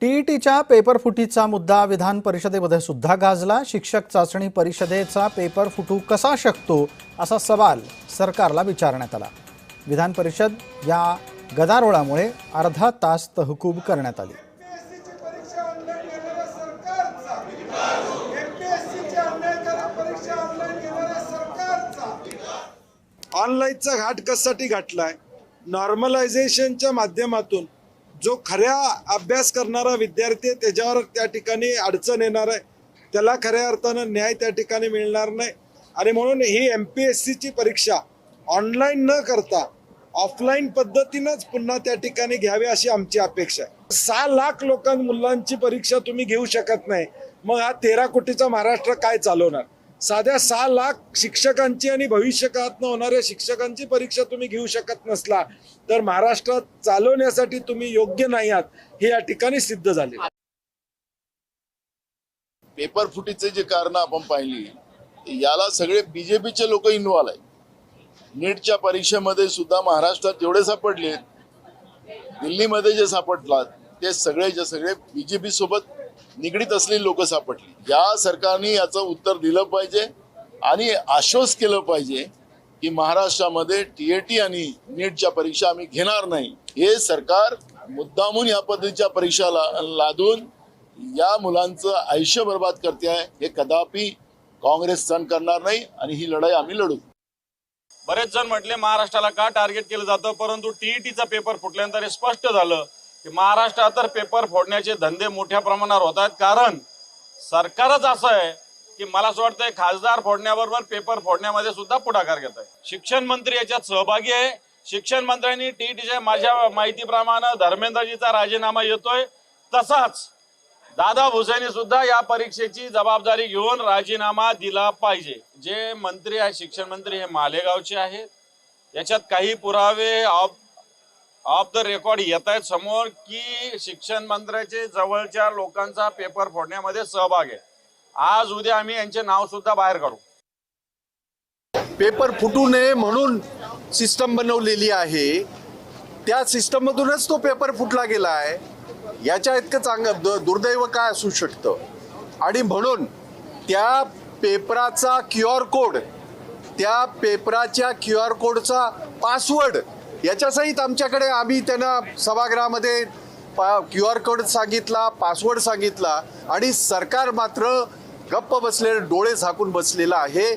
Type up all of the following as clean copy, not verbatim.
टीईटीच्या paper फुटीचा मुद्दा विधान परिषदेमध्ये सुद्धा गाजला। शिक्षक चाचणी परिषदेचा पेपर फुटू कसा शकतो असा सवाल सरकारला विचारण्यात आला। विधान परिषद या गदारोळामुळे अर्धा तास तहकूब करण्यात आली। ऑनलाईनचा घाट कशासाठी घातलाय? नॉर्मलायझेशनच्या माध्यमातून जो खऱ्या अभ्यास करणारा विद्यार्थी त्याच्यावर त्या ठिकाणी अडचण येणार आहे, त्याला खऱ्या अर्थानं न्याय त्या ठिकाणी मिळणार नाही। आणि म्हणून ही MPSCची परीक्षा ऑनलाईन न करता ऑफलाईन पद्धतीनंच पुन्हा त्या ठिकाणी घ्यावी अशी आमची अपेक्षा आहे। 6 लाख मुलांची परीक्षा तुम्ही घेऊ शकत नाही, मग हा 13 कोटीचा महाराष्ट्र काय चालवणार? साध्या 6 लाख शिक्षकांची आणि भविष्यकाळातनं होणाऱ्या शिक्षकांची परीक्षा तुम्ही घेऊ शकत नसला तर महाराष्ट्रात चालवण्यासाठी तुम्ही योग्य नाही आहात हे या ठिकाणी सिद्ध झाले। पेपर फुटीचे जे कारण आपण पाहिली, याला सगळे बीजेपीचे लोक इन्व्हॉल्व आहेत। नीटच्या परीक्षेमध्ये सुद्धा महाराष्ट्रात जेवढे सापडले, दिल्लीमध्ये जे सापडलात ते सगळेच्या सगळे बीजेपी सोबत निगडीत असलेली लोक सापडली। या सरकारने याचं उत्तर दिलं पाहिजे आणि आश्वास केलं पाहिजे की महाराष्ट्रामध्ये टीएटी आणि नीटच्या परीक्षा आम्ही घेणार नाही। हे सरकार मुद्दामून या पद्धतीच्या परीक्षा लादून या मुलांचं आयुष्य बर्बाद करते आहे। हे कदापि काँग्रेस सहन करणार नाही आणि ही लढाई आम्ही लढू। बरेच जण म्हटले महाराष्ट्राला का टार्गेट केलं जातं, परंतु टीईटीचा पेपर फुटल्यानंतर हे स्पष्ट झालं की महाराष्ट्रात तर पेपर फोडण्याचे धंदे मोठ्या प्रमाणावर होत आहेत। कारण सरकारच असं आहे की मला असं वाटतंय खासदार फोडण्याबरोबर पेपर फोडण्यामध्ये सुद्धा पुढाकार घेत आहे। शिक्षण मंत्री याच्यात सहभागी आहे। शिक्षण मंत्र्यांनी टीईटीच्या माझ्या माहितीप्रमाणे धर्मेंद्रजीचा राजीनामा येतोय, तसाच दादा भुसेंनी सुद्धा या परीक्षेची जबाबदारी घेऊन राजीनामा दिला पाहिजे। जे मंत्री आहे शिक्षण मंत्री हे मालेगावचे आहेत। याच्यात काही पुरावे ऑफ द रेकॉर्ड येत आहेत समोर की शिक्षण मंत्र्याचे जवळच्या लोकांचा पेपर फोडण्यामध्ये सहभाग आहे। आज उद्या आम्ही यांचे नाव सुद्धा बाहेर काढू। पेपर फुटू नये म्हणून सिस्टम बनवलेली आहे, त्या सिस्टम मधूनच तो पेपर फुटला गेला आहे। याच्या इतकं दुर्दैव काय असू शकतं? आणि म्हणून त्या पेपराचा QR कोड, त्या पेपराच्या QR कोडचा पासवर्ड याच्यासहित आमच्याकडे आम्ही त्यांना सभागृहामध्ये QR कोड सांगितला, पासवर्ड सांगितला आणि सरकार मात्र गप्प बसलेले, डोळे झाकून बसलेला आहे।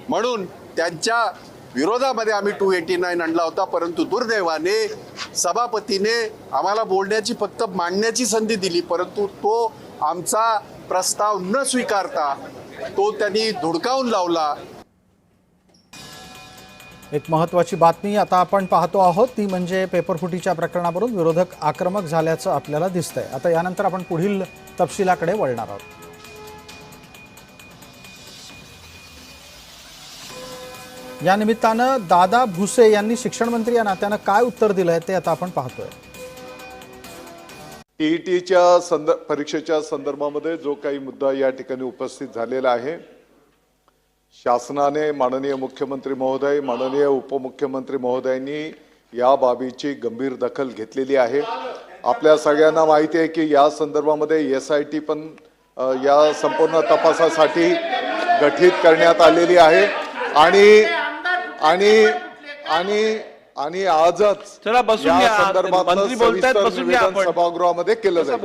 म्हणून त्यांच्या विरोधामध्ये आम्ही 289 आणला होता, परंतु दुर्दैवाने सभापतीने आम्हाला बोलण्याची फक्त मांडण्याची संधी दिली, परंतु तो आमचा प्रस्ताव न स्वीकारता तो त्यांनी धुडकावून लावला। एक महत्त्वाची बातमी आता आपण पाहतो आहोत, ती म्हणजे पेपरफुटीच्या प्रकरणावरून विरोधक आक्रमक झाल्याचं आपल्याला दिसतंय। आता यानंतर आपण पुढील तपशिलाकडे वळणार आहोत। या निमित्तानं दादा भुसे यांनी शिक्षण मंत्री या नात्यानं काय उत्तर दिलंय ते आता आपण पाहतोय। टीईटीच्या परीक्षेच्या संदर्भामध्ये जो काही मुद्दा या ठिकाणी उपस्थित झालेला आहे, शासनाने माननीय मुख्यमंत्री महोदय, माननीय उपमुख्यमंत्री महोदयांनी या बाबीची गंभीर दखल घेतलेली आहे। आपल्या सगळ्यांना माहिती आहे की या संदर्भामध्ये SIT पण या संपूर्ण तपासासाठी गठीत करण्यात आलेली आहे आणि आजच या संदर्भात सविस्तर निवेदन सभागृहामध्ये केलं जाईल।